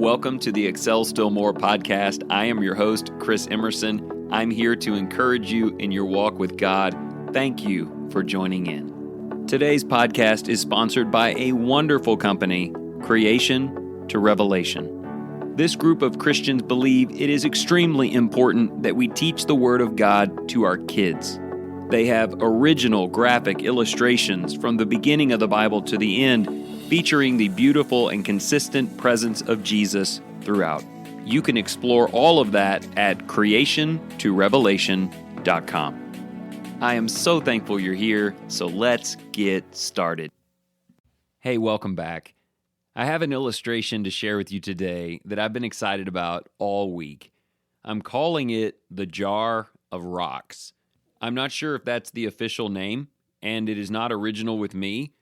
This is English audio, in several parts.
Welcome to the Excel Still More podcast. I am your host, Chris Emerson. I'm here to encourage you in your walk with God. Thank you for joining in. Today's podcast is sponsored by a wonderful company, Creation to Revelation. This group of Christians believe it is extremely important that we teach the Word of God to our kids. They have original graphic illustrations from the beginning of the Bible to the end, featuring the beautiful and consistent presence of Jesus throughout. You can explore all of that at creationtorevelation.com. I am so thankful you're here, so let's get started. Hey, welcome back. I have an illustration to share with you today that I've been excited about all week. I'm calling it the Jar of Rocks. I'm not sure if that's the official name, and it is not original with me,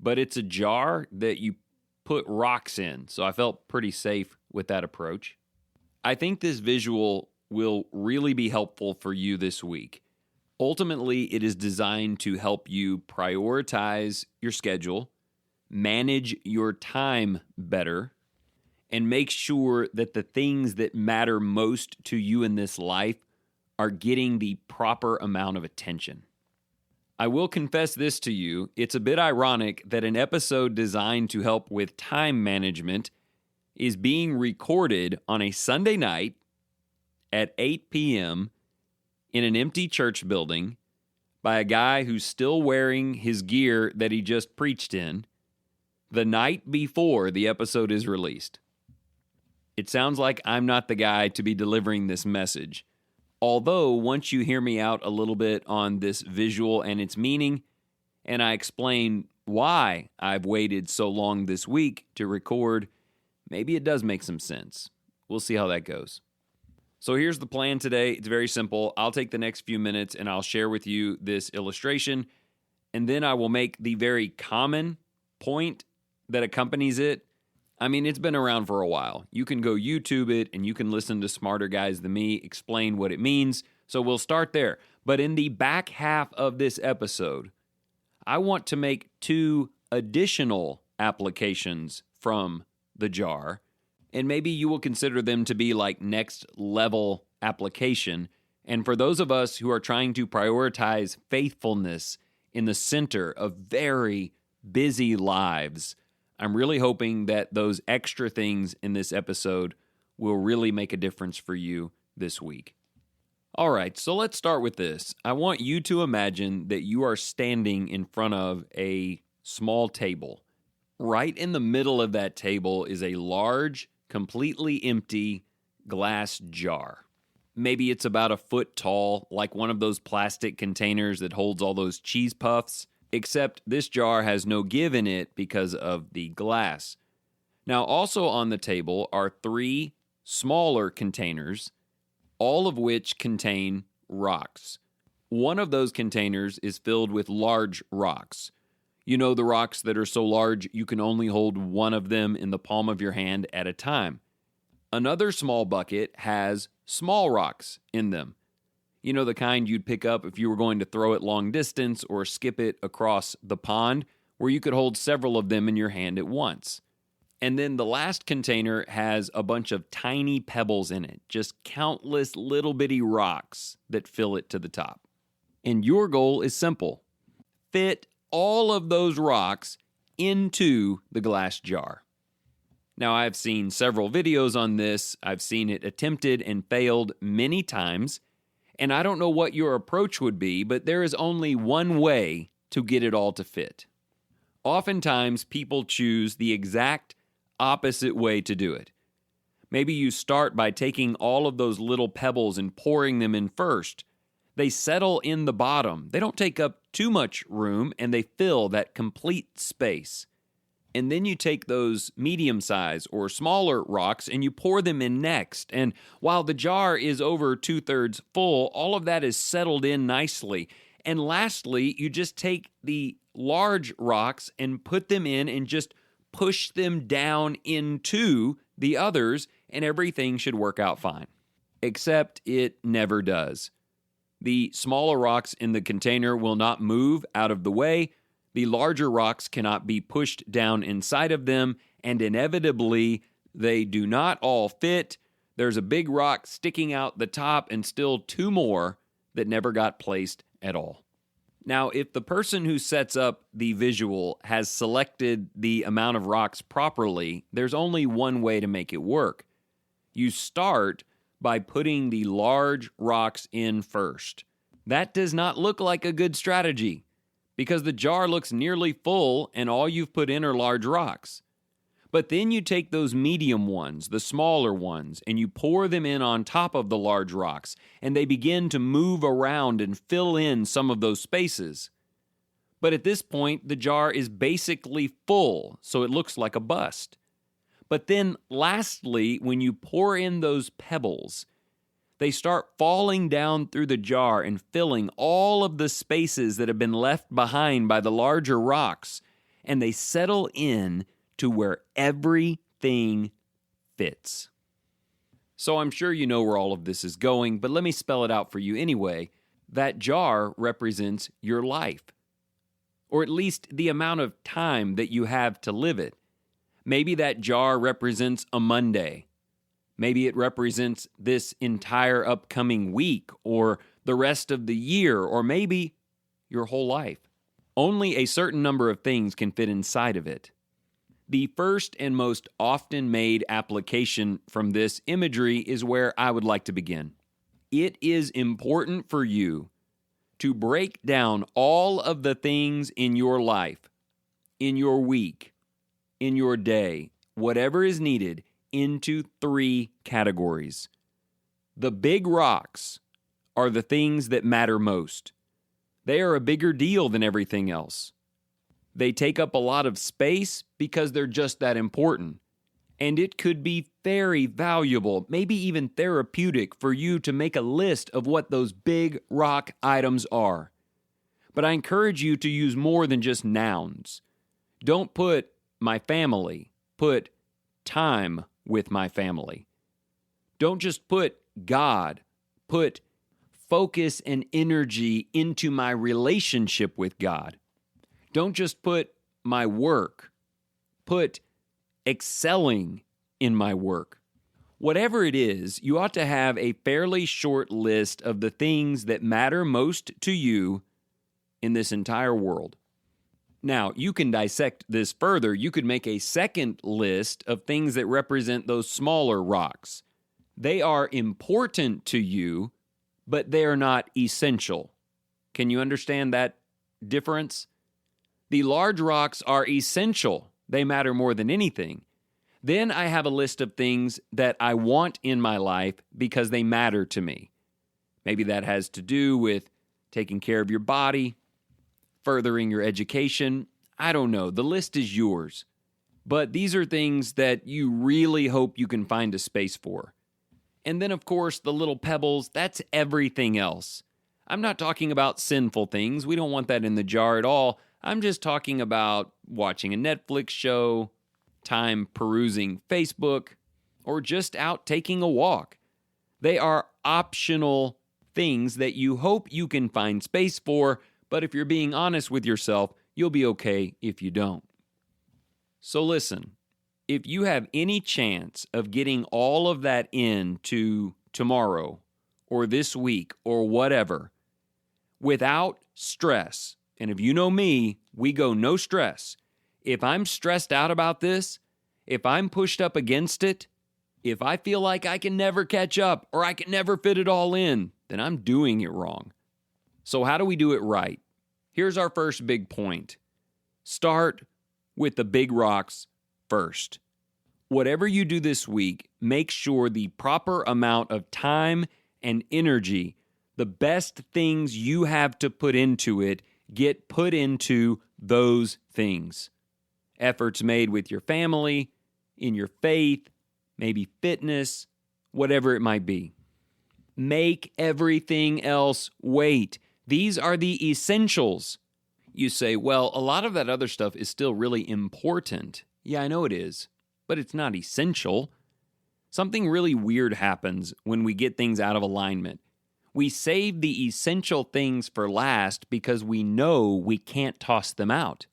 but it's a jar that you put rocks in, so I felt pretty safe with that approach. I think this visual will really be helpful for you this week. Ultimately, it is designed to help you prioritize your schedule, manage your time better, and make sure that the things that matter most to you in this life are getting the proper amount of attention. I will confess this to you, it's a bit ironic that an episode designed to help with time management is being recorded on a Sunday night at 8 p.m. in an empty church building by a guy who's still wearing his gear that he just preached in the night before the episode is released. It sounds like I'm not the guy to be delivering this message. Although, once you hear me out a little bit on this visual and its meaning, and I explain why I've waited so long this week to record, maybe it does make some sense. We'll see how that goes. So here's the plan today. It's very simple. I'll take the next few minutes and I'll share with you this illustration, and then I will make the very common point that accompanies it. I mean, it's been around for a while. You can go YouTube it, and you can listen to smarter guys than me explain what it means. So we'll start there. But in the back half of this episode, I want to make two additional applications from the jar, and maybe you will consider them to be like next level application. And for those of us who are trying to prioritize faithfulness in the center of very busy lives, I'm really hoping that those extra things in this episode will really make a difference for you this week. All right, so let's start with this. I want you to imagine that you are standing in front of a small table. Right in the middle of that table is a large, completely empty glass jar. Maybe it's about a foot tall, like one of those plastic containers that holds all those cheese puffs. Except this jar has no give in it because of the glass. Now, also on the table are three smaller containers, all of which contain rocks. One of those containers is filled with large rocks. You know, the rocks that are so large you can only hold one of them in the palm of your hand at a time. Another small bucket has small rocks in them. You know, the kind you'd pick up if you were going to throw it long distance or skip it across the pond, where you could hold several of them in your hand at once. And then the last container has a bunch of tiny pebbles in it, just countless little bitty rocks that fill it to the top. And your goal is simple. Fit all of those rocks into the glass jar. Now, I've seen several videos on this. I've seen it attempted and failed many times. And I don't know what your approach would be, but there is only one way to get it all to fit. Oftentimes, people choose the exact opposite way to do it. Maybe you start by taking all of those little pebbles and pouring them in first. They settle in the bottom. They don't take up too much room, and they fill that complete space. And then you take those medium-sized or smaller rocks and you pour them in next. And while the jar is over 2/3 full, all of that is settled in nicely. And lastly, you just take the large rocks and put them in and just push them down into the others, and everything should work out fine. Except it never does. The smaller rocks in the container will not move out of the way. The larger rocks cannot be pushed down inside of them, and inevitably, They do not all fit. There's a big rock sticking out the top and still two more that never got placed at all. Now, if the person who sets up the visual has selected the amount of rocks properly, there's only one way to make it work. You start by putting the large rocks in first. That does not look like a good strategy because the jar looks nearly full and all you've put in are large rocks. But then you take those medium ones, the smaller ones, and you pour them in on top of the large rocks, and they begin to move around and fill in some of those spaces. But at this point, the jar is basically full, so it looks like a bust. But then lastly, when you pour in those pebbles, they start falling down through the jar and filling all of the spaces that have been left behind by the larger rocks, and they settle in to where everything fits. So I'm sure you know where all of this is going, but let me spell it out for you anyway. That jar represents your life, or at least the amount of time that you have to live it. Maybe that jar represents a Monday. Maybe it represents this entire upcoming week, or the rest of the year, or maybe your whole life. Only a certain number of things can fit inside of it. The first and most often made application from this imagery is where I would like to begin. It is important for you to break down all of the things in your life, in your week, in your day, whatever is needed, into 3 categories. The big rocks are the things that matter most. They are a bigger deal than everything else. They take up a lot of space because they're just that important. And it could be very valuable, maybe even therapeutic, for you to make a list of what those big rock items are. But I encourage you to use more than just nouns. Don't put my family, put time with my family. Don't just put God, put focus and energy into my relationship with God. Don't just put my work, put excelling in my work. Whatever it is, you ought to have a fairly short list of the things that matter most to you in this entire world. Now, you can dissect this further. You could make a second list of things that represent those smaller rocks. They are important to you, but they are not essential. Can you understand that difference? The large rocks are essential. They matter more than anything. Then I have a list of things that I want in my life because they matter to me. Maybe that has to do with taking care of your body, furthering your education. I don't know. The list is yours. But these are things that you really hope you can find a space for. And then, of course, the little pebbles, that's everything else. I'm not talking about sinful things. We don't want that in the jar at all. I'm just talking about watching a Netflix show, time perusing Facebook, or just out taking a walk. They are optional things that you hope you can find space for, but if you're being honest with yourself, you'll be okay if you don't. So listen, if you have any chance of getting all of that into tomorrow or this week or whatever, without stress, and if you know me, we go no stress. If I'm stressed out about this, if I'm pushed up against it, if I feel like I can never catch up or I can never fit it all in, then I'm doing it wrong. So how do we do it right? Here's our first big point. Start with the big rocks first. Whatever you do this week, make sure the proper amount of time and energy, the best things you have to put into it, get put into those things. Efforts made with your family, in your faith, maybe fitness, whatever it might be. Make everything else wait. These are the essentials. You say, well, a lot of that other stuff is still really important. Yeah, I know it is, but it's not essential. Something really weird happens when we get things out of alignment. We save the essential things for last because we know we can't toss them out.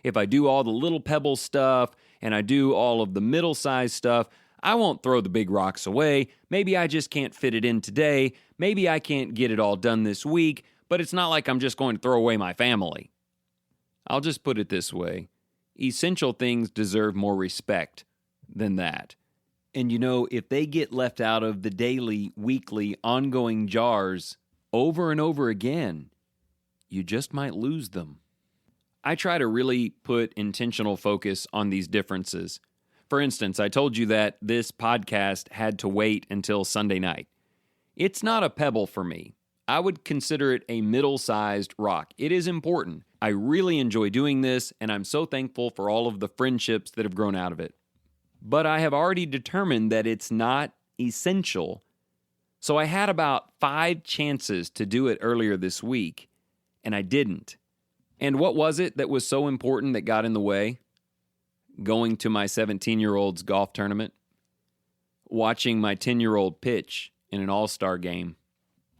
If I do all the little pebble stuff and I do all of the middle-sized stuff, I won't throw the big rocks away. Maybe I just can't fit it in today. Maybe I can't get it all done this week, but it's not like I'm just going to throw away my family. I'll just put it this way. Essential things deserve more respect than that. And if they get left out of the daily, weekly, ongoing jars over and over again, you just might lose them. I try to really put intentional focus on these differences. For instance, I told you that this podcast had to wait until Sunday night. It's not a pebble for me. I would consider it a middle-sized rock. It is important. I really enjoy doing this, and I'm so thankful for all of the friendships that have grown out of it. But I have already determined that it's not essential. So I had about 5 chances to do it earlier this week, and I didn't. And what was it that was so important that got in the way? Going to my 17-year-old's golf tournament, watching my 10-year-old pitch in an all-star game,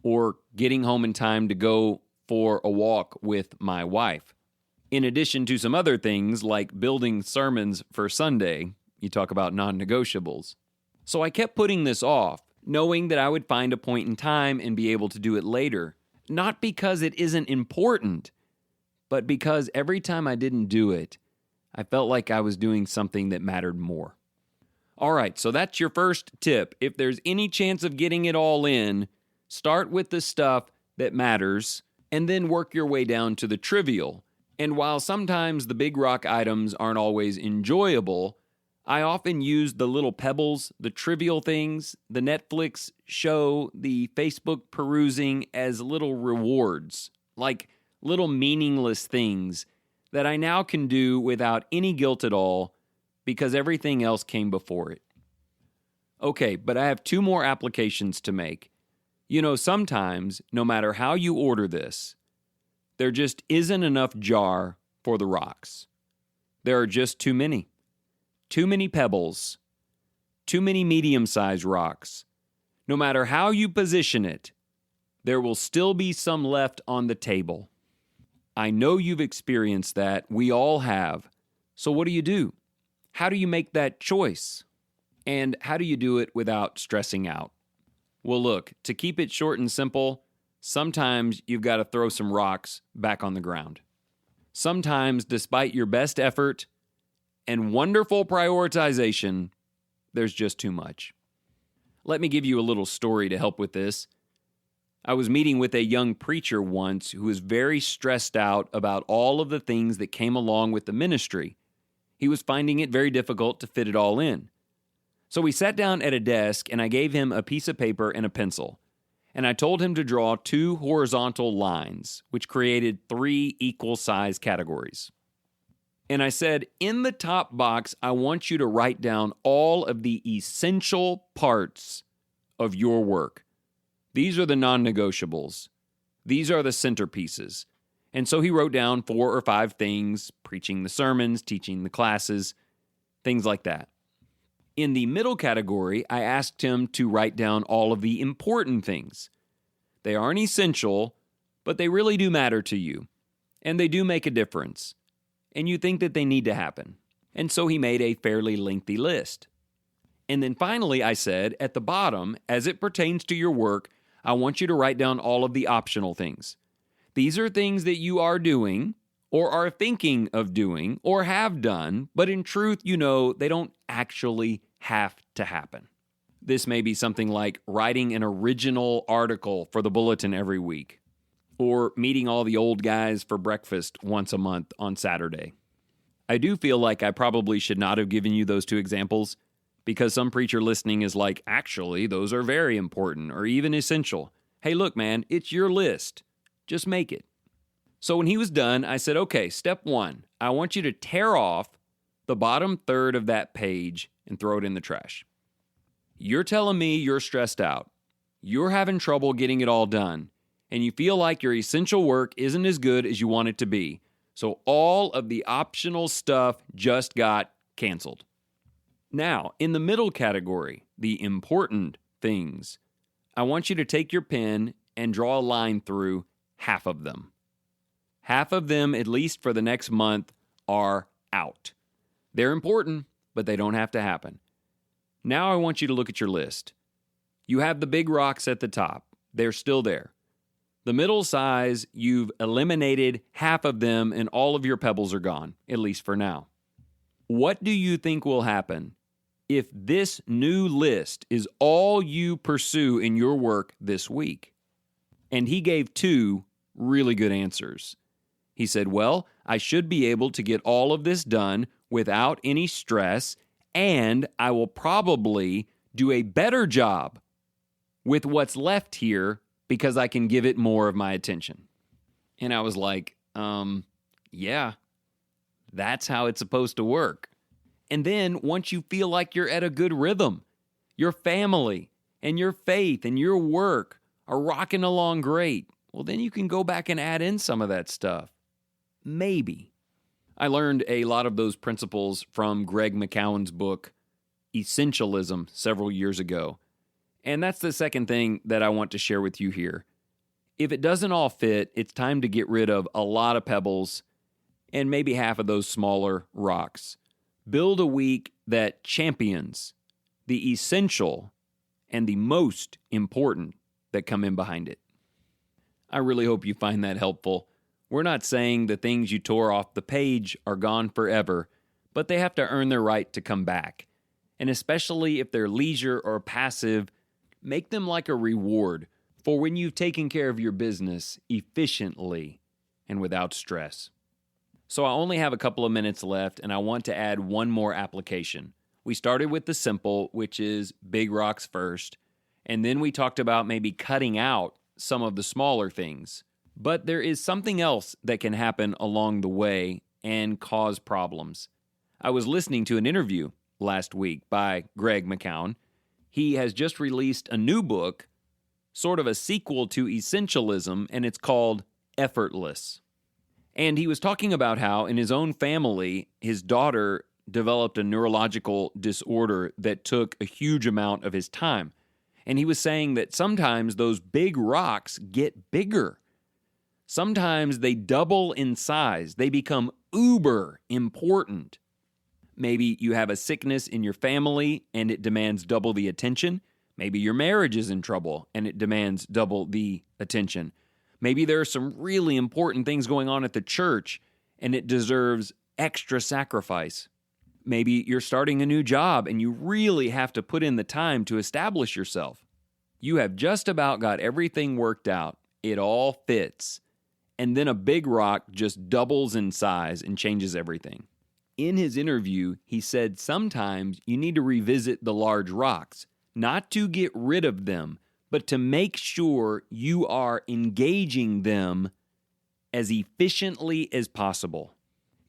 or getting home in time to go for a walk with my wife. In addition to some other things like building sermons for Sunday, you talk about non-negotiables. So I kept putting this off, knowing that I would find a point in time and be able to do it later. Not because it isn't important, but because every time I didn't do it, I felt like I was doing something that mattered more. All right, so that's your first tip. If there's any chance of getting it all in, start with the stuff that matters and then work your way down to the trivial. And while sometimes the big rock items aren't always enjoyable, I often use the little pebbles, the trivial things, the Netflix show, the Facebook perusing as little rewards, like little meaningless things that I now can do without any guilt at all because everything else came before it. Okay, but I have 2 more applications to make. Sometimes, no matter how you order this, there just isn't enough jar for the rocks. There are just too many. Too many pebbles. Too many medium-sized rocks. No matter how you position it, there will still be some left on the table. I know you've experienced that. We all have. So what do? How do you make that choice? And how do you do it without stressing out? Well, look, to keep it short and simple, sometimes you've got to throw some rocks back on the ground. Sometimes, despite your best effort and wonderful prioritization, there's just too much. Let me give you a little story to help with this. I was meeting with a young preacher once who was very stressed out about all of the things that came along with the ministry. He was finding it very difficult to fit it all in. So we sat down at a desk and I gave him a piece of paper and a pencil. And I told him to draw 2 horizontal lines, which created 3 equal-size categories. And I said, in the top box, I want you to write down all of the essential parts of your work. These are the non-negotiables. These are the centerpieces. And so he wrote down 4 or 5 things, preaching the sermons, teaching the classes, things like that. In the middle category, I asked him to write down all of the important things. They aren't essential, but they really do matter to you. And they do make a difference. And you think that they need to happen. And so he made a fairly lengthy list. And then finally, I said, at the bottom, as it pertains to your work, I want you to write down all of the optional things. These are things that you are doing, or are thinking of doing, or have done, but in truth, they don't actually have to happen. This may be something like writing an original article for the bulletin every week, or meeting all the old guys for breakfast once a month on Saturday. I do feel like I probably should not have given you those 2 examples, because some preacher listening is like, actually, those are very important, or even essential. Hey, look, man, it's your list. Just make it. So when he was done, I said, okay, step 1, I want you to tear off the bottom third of that page and throw it in the trash. You're telling me you're stressed out. You're having trouble getting it all done, and you feel like your essential work isn't as good as you want it to be. So all of the optional stuff just got canceled. Now, in the middle category, the important things, I want you to take your pen and draw a line through half of them. Half of them, at least for the next month, are out. They're important, but they don't have to happen. Now I want you to look at your list. You have the big rocks at the top. They're still there. The middle size, you've eliminated half of them and all of your pebbles are gone, at least for now. What do you think will happen if this new list is all you pursue in your work this week? And he gave 2 really good answers. He said, well, I should be able to get all of this done without any stress, and I will probably do a better job with what's left here because I can give it more of my attention. And I was like, yeah, that's how it's supposed to work. And then once you feel like you're at a good rhythm, your family and your faith and your work are rocking along great, well, then you can go back and add in some of that stuff. Maybe. I learned a lot of those principles from Greg McKeown's book, Essentialism, several years ago. And that's the second thing that I want to share with you here. If it doesn't all fit, it's time to get rid of a lot of pebbles and maybe half of those smaller rocks. Build a week that champions the essential and the most important that come in behind it. I really hope you find that helpful. We're not saying the things you tore off the page are gone forever, but they have to earn their right to come back. And especially if they're leisure or passive, make them like a reward for when you've taken care of your business efficiently and without stress. So I only have a couple of minutes left, and I want to add one more application. We started with the simple, which is big rocks first, and then we talked about maybe cutting out some of the smaller things. But there is something else that can happen along the way and cause problems. I was listening to an interview last week by Greg McKeown. He has just released a new book, sort of a sequel to Essentialism, and it's called Effortless. And he was talking about how in his own family, his daughter developed a neurological disorder that took a huge amount of his time. And he was saying that sometimes those big rocks get bigger. Sometimes they double in size. They become uber important. Maybe you have a sickness in your family and it demands double the attention. Maybe your marriage is in trouble and it demands double the attention. Maybe there are some really important things going on at the church and it deserves extra sacrifice. Maybe you're starting a new job and you really have to put in the time to establish yourself. You have just about got everything worked out. It all fits. And then a big rock just doubles in size and changes everything. In his interview, he said sometimes you need to revisit the large rocks, not to get rid of them, but to make sure you are engaging them as efficiently as possible.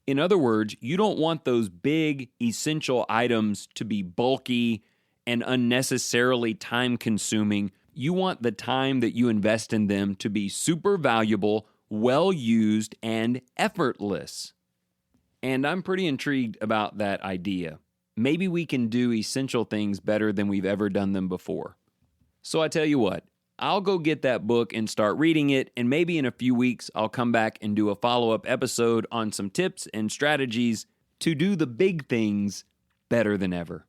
In other words, you don't want those big, essential items to be bulky and unnecessarily time-consuming. You want the time that you invest in them to be super valuable, well-used, and effortless. And I'm pretty intrigued about that idea. Maybe we can do essential things better than we've ever done them before. So I tell you what, I'll go get that book and start reading it, and maybe in a few weeks I'll come back and do a follow-up episode on some tips and strategies to do the big things better than ever.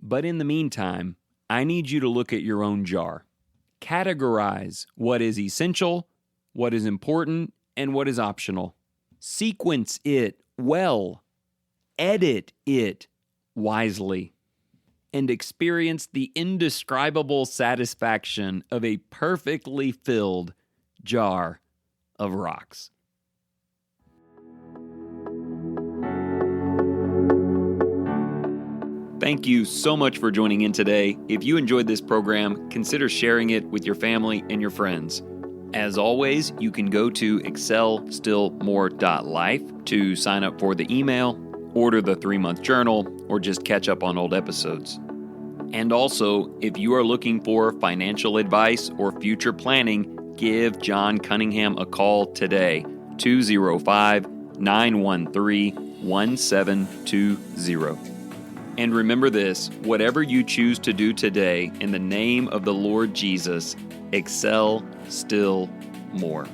But in the meantime, I need you to look at your own jar. Categorize what is essential, what is important, and what is optional. Sequence it well. Edit it wisely. And experience the indescribable satisfaction of a perfectly filled jar of rocks. Thank you so much for joining in today. If you enjoyed this program, consider sharing it with your family and your friends. As always, you can go to excelstillmore.life to sign up for the email, order the 3-month journal, or just catch up on old episodes. And also, if you are looking for financial advice or future planning, give John Cunningham a call today, 205-913-1720. And remember this, whatever you choose to do today, in the name of the Lord Jesus, excel still more.